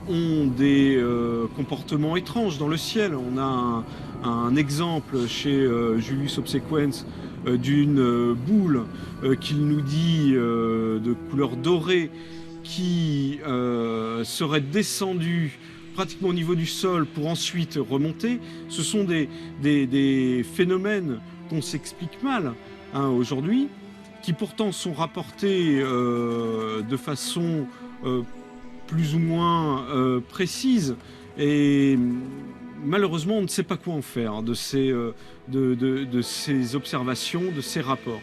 ont des comportements étranges dans le ciel. On a un exemple chez Julius Obsequens d'une boule qu'il nous dit de couleur dorée qui serait descendue pratiquement au niveau du sol pour ensuite remonter. Ce sont des phénomènes qu'on s'explique mal aujourd'hui, qui pourtant sont rapportés de façon plus ou moins précise, et malheureusement on ne sait pas quoi en faire de ces observations, de ces rapports.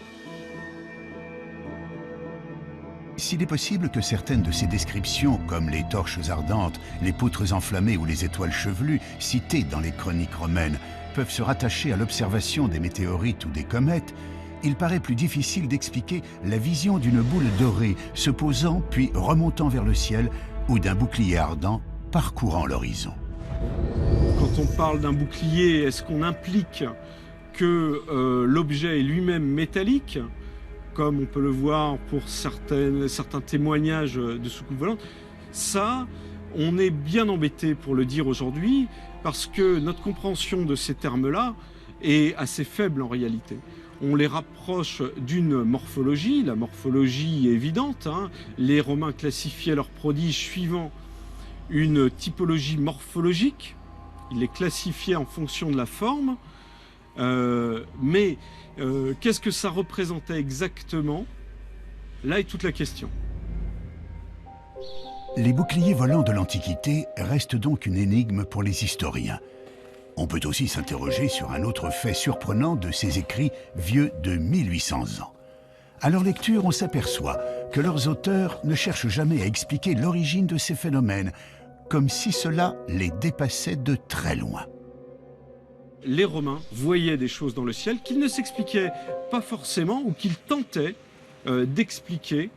S'il est possible que certaines de ces descriptions, comme les torches ardentes, les poutres enflammées ou les étoiles chevelues, citées dans les chroniques romaines, peuvent se rattacher à l'observation des météorites ou des comètes, il paraît plus difficile d'expliquer la vision d'une boule dorée se posant puis remontant vers le ciel ou d'un bouclier ardent parcourant l'horizon. Quand on parle d'un bouclier, est-ce qu'on implique que l'objet est lui-même métallique, comme on peut le voir pour certains témoignages de soucoupes volantes? Ça, on est bien embêté pour le dire aujourd'hui, parce que notre compréhension de ces termes-là est assez faible en réalité. On les rapproche d'une morphologie, la morphologie est évidente, Les Romains classifiaient leurs prodiges suivant une typologie morphologique, ils les classifiaient en fonction de la forme, mais qu'est-ce que ça représentait exactement? Là est toute la question. Les boucliers volants de l'Antiquité restent donc une énigme pour les historiens. On peut aussi s'interroger sur un autre fait surprenant de ces écrits vieux de 1800 ans. À leur lecture, on s'aperçoit que leurs auteurs ne cherchent jamais à expliquer l'origine de ces phénomènes, comme si cela les dépassait de très loin. Les Romains voyaient des choses dans le ciel qu'ils ne s'expliquaient pas forcément, ou qu'ils tentaient d'expliquer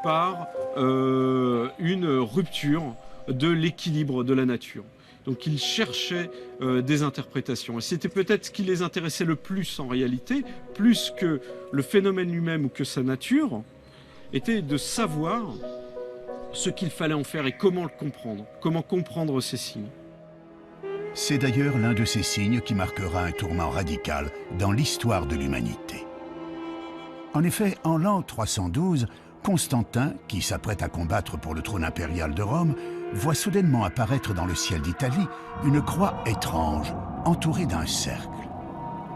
par une rupture de l'équilibre de la nature. Donc ils cherchaient des interprétations. Et c'était peut-être ce qui les intéressait le plus en réalité, plus que le phénomène lui-même ou que sa nature, était de savoir ce qu'il fallait en faire et comment le comprendre, comment comprendre ces signes. C'est d'ailleurs l'un de ces signes qui marquera un tournant radical dans l'histoire de l'humanité. En effet, en l'an 312, Constantin, qui s'apprête à combattre pour le trône impérial de Rome, voit soudainement apparaître dans le ciel d'Italie une croix étrange, entourée d'un cercle.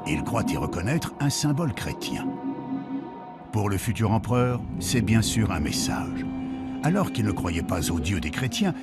Il croit y reconnaître un symbole chrétien. Pour le futur empereur, c'est bien sûr un message. Alors qu'il ne croyait pas au Dieu des chrétiens,